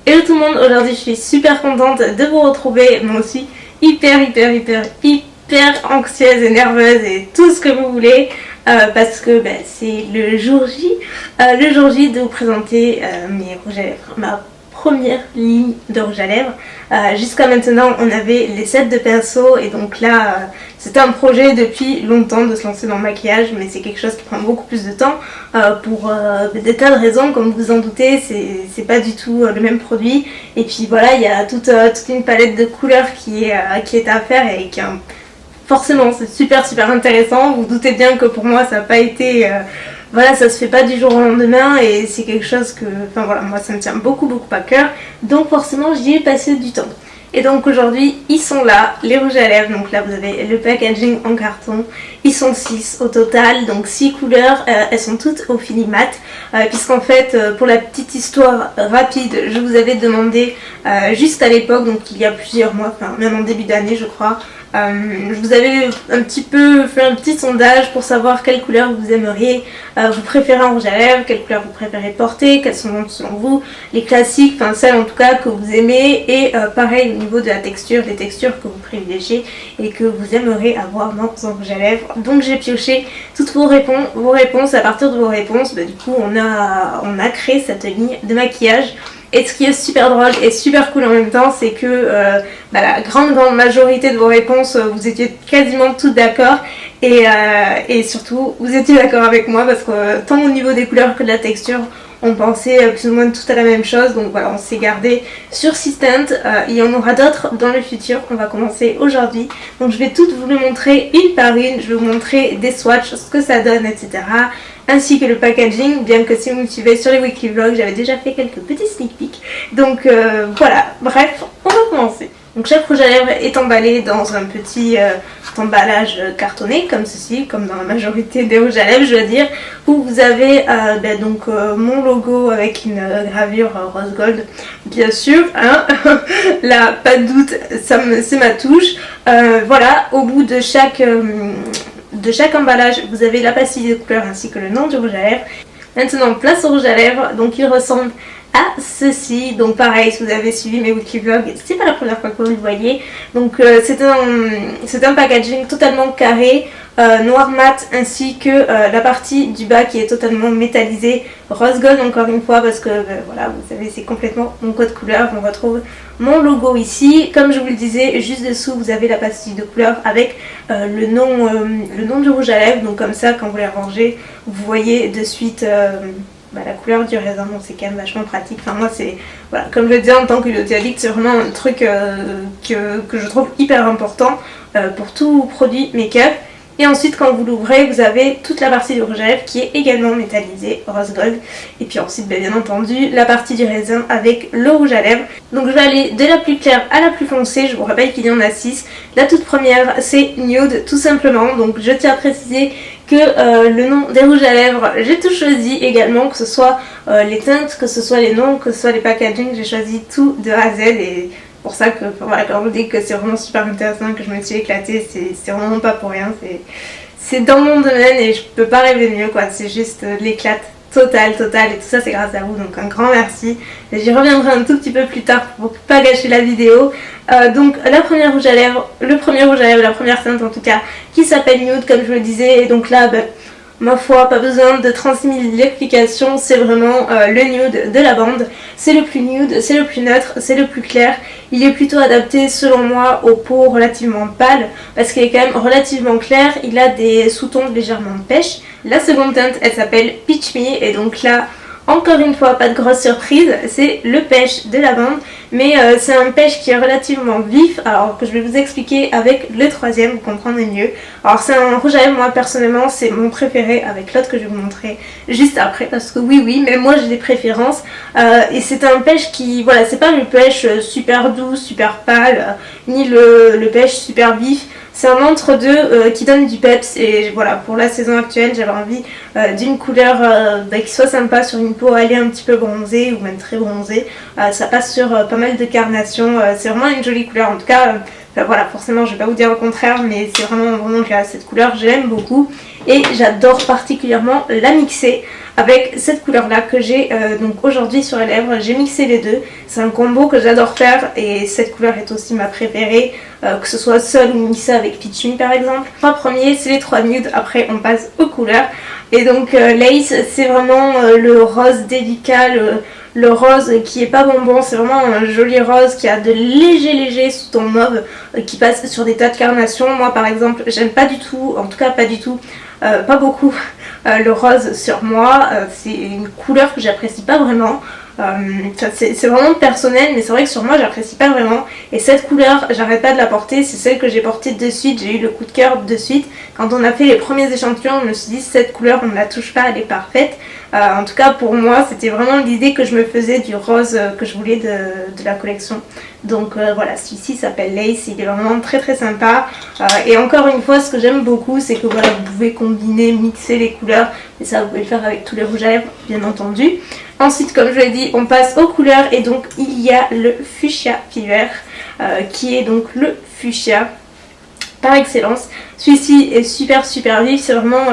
Hello tout le monde, aujourd'hui je suis super contente de vous retrouver, moi aussi hyper anxieuse et nerveuse et tout ce que vous voulez parce que c'est le jour J de vous présenter mes rouges à lèvres, ma première ligne de rouge à lèvres. Jusqu'à maintenant on avait les sets de pinceau et donc là c'était un projet depuis longtemps de se lancer dans le maquillage, mais c'est quelque chose qui prend beaucoup plus de temps pour des tas de raisons, comme vous en doutez. C'est pas du tout le même produit et puis voilà, il y a toute une palette de couleurs qui est à faire et qui forcément c'est super intéressant. Vous doutez bien que pour moi ça n'a pas été voilà, ça se fait pas du jour au lendemain et c'est quelque chose que, enfin voilà, moi ça me tient beaucoup à cœur, donc forcément j'y ai passé du temps. Et donc aujourd'hui ils sont là, les rouges à lèvres. Donc là vous avez le packaging en carton, ils sont 6 au total, donc 6 couleurs, elles sont toutes au fini mat, puisqu'en fait pour la petite histoire rapide, je vous avais demandé juste à l'époque, donc il y a plusieurs mois, enfin même en début d'année je crois, je vous avais un petit peu fait un petit sondage pour savoir quelle couleur vous aimeriez, vous préférez en rouge à lèvres, quelle couleur vous préférez porter, quelles sont selon vous les classiques, enfin celles en tout cas que vous aimez, et pareil au niveau de la texture, les textures que vous privilégiez et que vous aimeriez avoir dans un rouge à lèvres. Donc j'ai pioché toutes vos réponses. À partir de vos réponses, du coup on a créé cette ligne de maquillage. Et ce qui est super drôle et super cool en même temps, c'est que la grande majorité de vos réponses, vous étiez quasiment toutes d'accord, et surtout vous étiez d'accord avec moi, parce que tant au niveau des couleurs que de la texture, on pensait plus ou moins tout à la même chose. Donc voilà, on s'est gardé sur 6 teintes. Il y en aura d'autres dans le futur. On va commencer aujourd'hui. Donc je vais toutes vous les montrer une par une. Je vais vous montrer des swatchs, ce que ça donne, etc. Ainsi que le packaging, bien que si vous me suivez sur les weekly vlogs, j'avais déjà fait quelques petits sneak peeks. Donc voilà, bref, on va commencer. Donc chaque rouge à lèvres est emballé dans un petit emballage cartonné comme ceci, comme dans la majorité des rouges à lèvres je veux dire, où vous avez mon logo avec une gravure rose gold, bien sûr, hein. Là pas de doute, c'est ma touche. Voilà, au bout de chaque emballage vous avez la pastille de couleur ainsi que le nom du rouge à lèvres. Maintenant place au rouge à lèvres, donc il ressemble à ceci. Donc pareil, si vous avez suivi mes weekly vlogs, c'est pas la première fois que vous le voyez. Donc c'est un packaging totalement carré, noir mat, ainsi que la partie du bas qui est totalement métallisée, rose gold encore une fois, parce que voilà, vous savez, c'est complètement mon code couleur. On retrouve mon logo ici. Comme je vous le disais, juste dessous vous avez la pastille de couleur avec le nom du rouge à lèvres. Donc comme ça, quand vous les rangez, vous voyez de suite la couleur du raisin. Donc c'est quand même vachement pratique. Enfin moi c'est, voilà, comme je le disais, en tant que beauty addict, c'est vraiment un truc que je trouve hyper important pour tout produit make-up. Et ensuite quand vous l'ouvrez, vous avez toute la partie du rouge à lèvres qui est également métallisée, rose gold. Et puis ensuite bien entendu la partie du raisin avec le rouge à lèvres. Donc je vais aller de la plus claire à la plus foncée. Je vous rappelle qu'il y en a 6. La toute première c'est nude tout simplement. Donc je tiens à préciser que le nom des rouges à lèvres, j'ai tout choisi également, que ce soit les teintes, que ce soit les noms, que ce soit les packaging, j'ai choisi tout de A à Z. Et pour ça que voilà, quand je vous dis que c'est vraiment super intéressant, que je me suis éclatée, c'est vraiment pas pour rien. C'est dans mon domaine et je peux pas rêver mieux quoi. C'est juste l'éclate totale, et tout ça c'est grâce à vous, donc un grand merci. J'y reviendrai un tout petit peu plus tard pour pas gâcher la vidéo. Donc la première rouge à lèvres, le premier rouge à lèvres, la première teinte en tout cas, qui s'appelle nude comme je le disais. Et donc là ma foi, pas besoin de 36 000 explications, c'est vraiment le nude de la bande. C'est le plus nude, c'est le plus neutre, c'est le plus clair. Il est plutôt adapté selon moi aux peaux relativement pâles, parce qu'il est quand même relativement clair. Il a des sous-tons légèrement pêche. La seconde teinte, elle s'appelle Peach Me, et donc là, encore une fois, pas de grosse surprise, c'est le pêche de la bande, mais c'est un pêche qui est relativement vif, alors que je vais vous expliquer avec le troisième, vous comprendrez mieux. Alors c'est un rouge à lèvres, moi personnellement c'est mon préféré, avec l'autre que je vais vous montrer juste après, parce que oui, mais moi j'ai des préférences, et c'est un pêche qui, voilà, c'est pas le pêche super doux, super pâle, ni le pêche super vif. C'est un entre-deux qui donne du peps, et voilà, pour la saison actuelle j'avais envie d'une couleur qui soit sympa sur une peau allée un petit peu bronzée ou même très bronzée. Ça passe sur pas mal de carnations, c'est vraiment une jolie couleur en tout cas. Voilà, forcément je vais pas vous dire le contraire, mais c'est vraiment cette couleur, je l'aime beaucoup et j'adore particulièrement la mixer. avec cette couleur là que j'ai donc aujourd'hui sur les lèvres. J'ai mixé les deux, c'est un combo que j'adore faire et cette couleur est aussi ma préférée, que ce soit seule ou mixée avec Peach Me par exemple. Les 3 premiers c'est les 3 nudes, après on passe aux couleurs. Et donc Lace c'est vraiment le rose délicat, le rose qui est pas bonbon, c'est vraiment un joli rose qui a de légers sous-tons mauve qui passe sur des tas de carnations. Moi par exemple j'aime pas du tout, en tout cas pas du tout, pas beaucoup le rose sur moi, c'est une couleur que j'apprécie pas vraiment. C'est vraiment personnel, mais c'est vrai que sur moi j'apprécie pas vraiment, et cette couleur j'arrête pas de la porter, c'est celle que j'ai portée de suite, j'ai eu le coup de cœur de suite. Quand on a fait les premiers échantillons, je me suis dit cette couleur on ne la touche pas, elle est parfaite. En tout cas pour moi c'était vraiment l'idée que je me faisais du rose que je voulais de la collection. Donc voilà, celui-ci s'appelle Lace, il est vraiment très sympa. Et encore une fois ce que j'aime beaucoup c'est que voilà, vous pouvez combiner, mixer les couleurs, et ça vous pouvez le faire avec tous les rouges à lèvres bien entendu. Ensuite comme je l'ai dit on passe aux couleurs, et donc il y a le Fuchsia Fever qui est donc le fuchsia par excellence. Celui-ci est super vif, c'est vraiment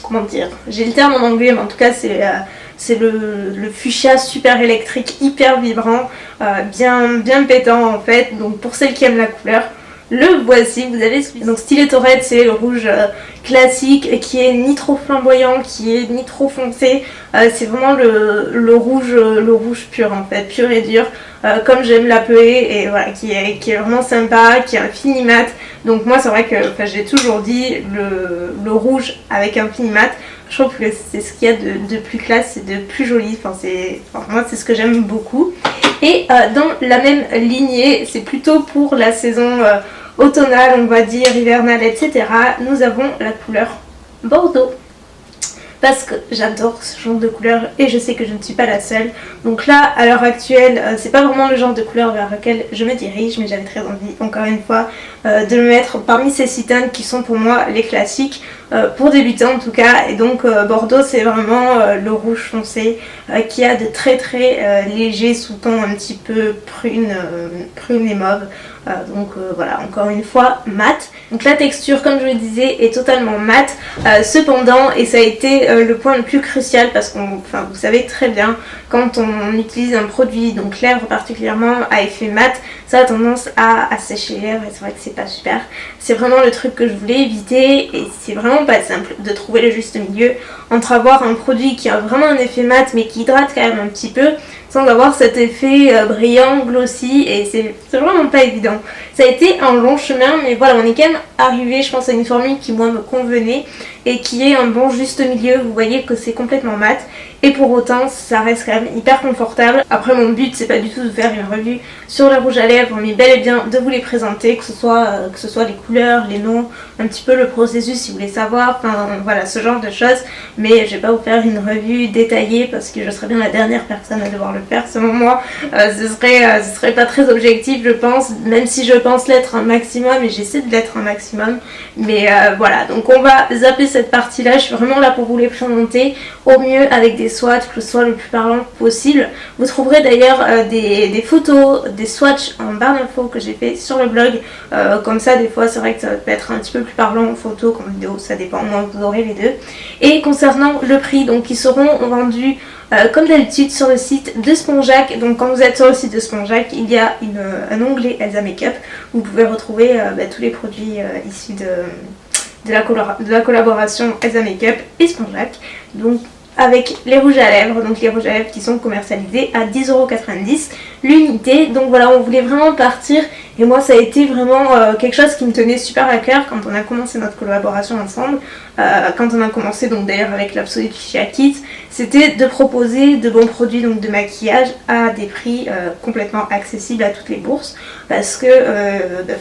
comment dire, j'ai le terme en anglais mais en tout cas c'est le fuchsia super électrique, hyper vibrant, bien pétant en fait. Donc pour celles qui aiment la couleur, le voici, vous avez celui-ci. Donc Stiletto Red c'est le rouge classique qui est ni trop flamboyant, qui est ni trop foncé, c'est vraiment le rouge pur en fait, pur et dur, comme j'aime l'appeler, et voilà, qui est vraiment sympa, qui est un fini mat. Donc moi c'est vrai que j'ai toujours dit le rouge avec un fini mat, je trouve que c'est ce qu'il y a de plus classe et de plus joli, moi c'est ce que j'aime beaucoup. Et dans la même lignée, c'est plutôt pour la saison automnale, on va dire, hivernale, etc. Nous avons la couleur Bordeaux. Parce que j'adore ce genre de couleur et je sais que je ne suis pas la seule. Donc là, à l'heure actuelle, c'est pas vraiment le genre de couleur vers lequel je me dirige, mais j'avais très envie, encore une fois, de me mettre parmi ces 6 teintes qui sont pour moi les classiques, pour débuter en tout cas. Et donc Bordeaux, c'est vraiment le rouge foncé qui a de très légers sous-tons un petit peu prune et mauve. Donc voilà, encore une fois mat. Donc la texture comme je le disais est totalement mat, cependant, et ça a été le point le plus crucial, parce que vous savez très bien quand on utilise un produit, donc lèvres particulièrement à effet mat, ça a tendance à sécher les lèvres, et c'est vrai que c'est pas super. C'est vraiment le truc que je voulais éviter, et c'est vraiment pas simple de trouver le juste milieu entre avoir un produit qui a vraiment un effet mat mais qui hydrate quand même un petit peu, sans avoir cet effet brillant, glossy, et c'est vraiment pas évident. Ça a été un long chemin, mais voilà, on est quand même arrivé, je pense, à une formule qui moi me convenait et qui est un bon juste milieu. Vous voyez que c'est complètement mat et pour autant ça reste quand même hyper confortable. Après mon but c'est pas du tout de faire une revue sur les rouges à lèvres, mais bel et bien de vous les présenter, que ce soit les couleurs, les noms, un petit peu le processus si vous voulez savoir, voilà, ce genre de choses. Mais je vais pas vous faire une revue détaillée parce que je serais bien la dernière personne à devoir le faire selon moi. Ce serait pas très objectif je pense, même si je pense l'être un maximum, et j'essaie de l'être un maximum. Mais voilà, donc on va zapper cette partie là, je suis vraiment là pour vous les présenter au mieux avec des swatchs, que ce soit le plus parlant possible. Vous trouverez d'ailleurs des photos, des swatchs en barre d'infos que j'ai fait sur le blog, comme ça des fois c'est vrai que ça peut être un petit peu plus parlant en photo qu'en vidéo, ça dépend, moi vous aurez les deux. Et concernant le prix, donc ils seront vendus comme d'habitude sur le site de Spongeac. Donc quand vous êtes sur le site de Spongeac, il y a un onglet Elsa Makeup où vous pouvez retrouver tous les produits issus de la collaboration Elsa Makeup et Spongeac. Donc avec les rouges à lèvres, donc les rouges à lèvres qui sont commercialisés à 10,90€ l'unité. Donc voilà, on voulait vraiment partir, et moi ça a été vraiment quelque chose qui me tenait super à cœur quand on a commencé notre collaboration ensemble, quand on a commencé donc d'ailleurs avec l'Absolute Fuchsia Kit, c'était de proposer de bons produits donc de maquillage à des prix complètement accessibles à toutes les bourses, parce que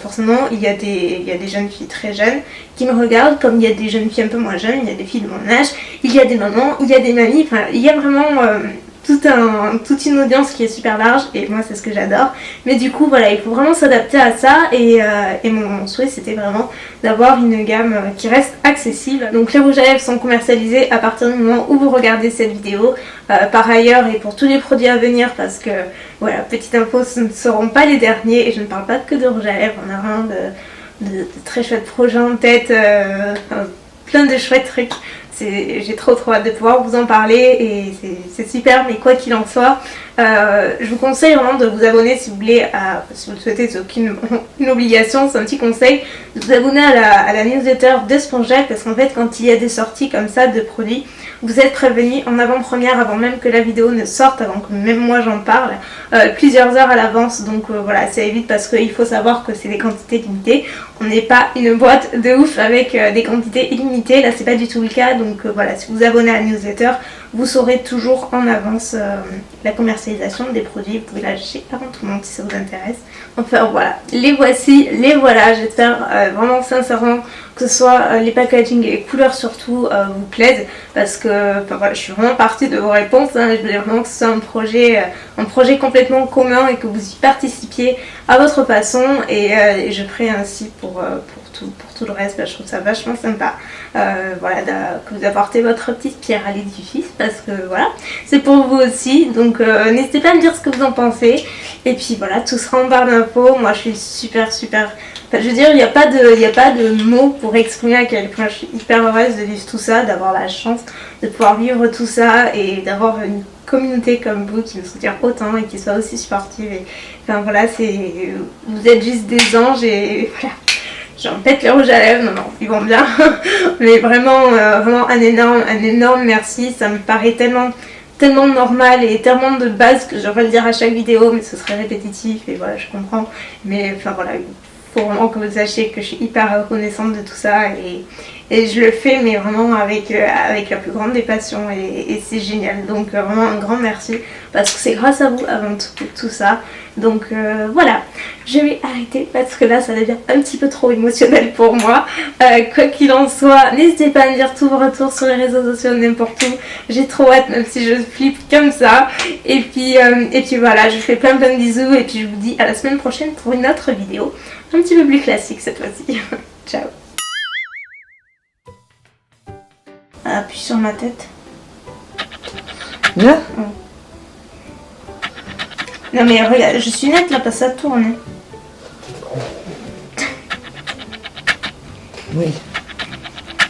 forcément il y a des jeunes filles très jeunes qui me regardent, comme il y a des jeunes filles un peu moins jeunes, il y a des filles de mon âge, il y a des mamans, il y a des mamies, enfin il y a vraiment toute une audience qui est super large, et moi c'est ce que j'adore. Mais du coup voilà, il faut vraiment s'adapter à ça, et mon souhait c'était vraiment d'avoir une gamme qui reste accessible. Donc les rouges à lèvres sont commercialisés à partir du moment où vous regardez cette vidéo. Par ailleurs, et pour tous les produits à venir, parce que voilà, petite info, ce ne seront pas les derniers, et je ne parle pas que de rouges à lèvres, on a vraiment de très chouettes projets en tête, plein de chouettes trucs. j'ai trop hâte de pouvoir vous en parler et c'est super, mais quoi qu'il en soit, je vous conseille vraiment de vous abonner si vous voulez, si vous le souhaitez, c'est aucune une obligation, c'est un petit conseil, de vous abonner à la newsletter de Spongeac, parce qu'en fait quand il y a des sorties comme ça de produits, vous êtes prévenus en avant-première avant même que la vidéo ne sorte, avant que même moi j'en parle, plusieurs heures à l'avance, donc voilà, ça évite parce qu'il faut savoir que c'est des quantités limitées, on n'est pas une boîte de ouf avec des quantités illimitées, là c'est pas du tout le cas, donc voilà, si vous vous abonnez à la newsletter, vous saurez toujours en avance la commercialisation des produits, vous pouvez lâcher avant tout le monde si ça vous intéresse. Enfin voilà, les voici, les voilà, j'espère vraiment sincèrement que ce soit les packaging et les couleurs surtout vous plaisent, parce que enfin, voilà, je suis vraiment partie de vos réponses, hein, je voulais vraiment que ce soit un projet complètement commun et que vous y participiez à votre façon, et je ferai ainsi pour tout le reste. Je trouve ça vachement sympa, voilà, que vous apportez votre petite pierre à l'édifice, parce que voilà, c'est pour vous aussi, donc n'hésitez pas à me dire ce que vous en pensez, et puis voilà, tout sera en barre d'infos. Moi je suis super, enfin, je veux dire, il n'y a pas de mots pour exprimer à quel point je suis hyper heureuse de vivre tout ça, d'avoir la chance de pouvoir vivre tout ça et d'avoir une communauté comme vous qui me soutient autant et qui soit aussi supportive. Et, enfin voilà, vous êtes juste des anges, et voilà. J'en pète les rouges à lèvres, non, ils vont bien. Mais vraiment, vraiment un énorme merci. Ça me paraît tellement normal et tellement de base que je devrais le dire à chaque vidéo, mais ce serait répétitif et voilà, je comprends. Mais enfin voilà, il faut vraiment que vous sachiez que je suis hyper reconnaissante de tout ça, et je le fais, mais vraiment avec la plus grande des passions, et c'est génial. Donc vraiment un grand merci, parce que c'est grâce à vous avant tout ça. Donc voilà, je vais arrêter parce que là ça devient un petit peu trop émotionnel pour moi. Quoi qu'il en soit, n'hésitez pas à me dire tous vos retours sur les réseaux sociaux, n'importe où. J'ai trop hâte, même si je flippe comme ça. Et puis voilà, je vous fais plein de bisous, et puis je vous dis à la semaine prochaine pour une autre vidéo un petit peu plus classique cette fois-ci. Ciao. Appuie sur ma tête. Là Non mais regarde, je suis nette là parce que ça tourne. Oui.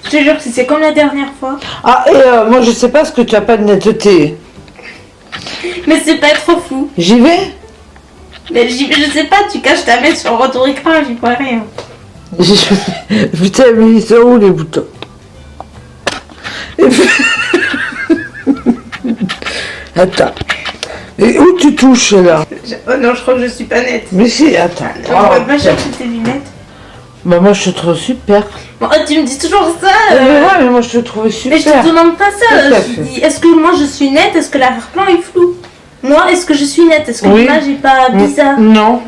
Je te jure que c'est comme la dernière fois. Ah, et moi je sais pas ce que tu as pas de netteté. Mais c'est pas trop fou. J'y vais. Mais je sais pas, tu caches ta main sur le retour écran, j'y vois rien. Putain, mais ils sont où les boutons? Et puis... Attends. Et où tu touches là? Oh non, je crois que je suis pas nette. Mais si, attends. On va pas chercher tes lunettes. Bah moi je te trouve super. Bon, tu me dis toujours ça. Mais ouais, mais moi je te trouve super. Mais je te demande pas ça. Tout à Je te fait. dis, est-ce que moi je suis nette? Est-ce que l'arrière-plan est flou? Moi, est-ce que je suis nette? Est-ce que Oui. l'image est pas bizarre? Non.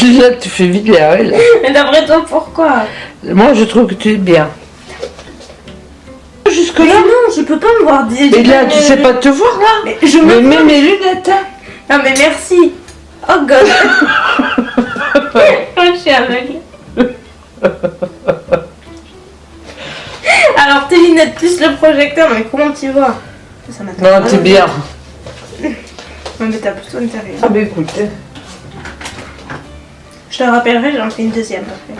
Là tu fais vite les oreilles, là. Mais d'après toi, pourquoi? Moi je trouve que tu es bien. Jusque Mais là. non, je peux pas me voir dire. Et là tu sais pas te voir là. Mais je Mais me. mets mes lunettes. Hein. Non mais merci. Oh god. Je suis aveugle. Alors tes lunettes plus le projecteur, mais comment tu vois? Ça m'intéresse. Non, t'es bien. Non mais t'as plutôt intérêt. Ah bah écoute. Je te rappellerai, j'en fais une deuxième après.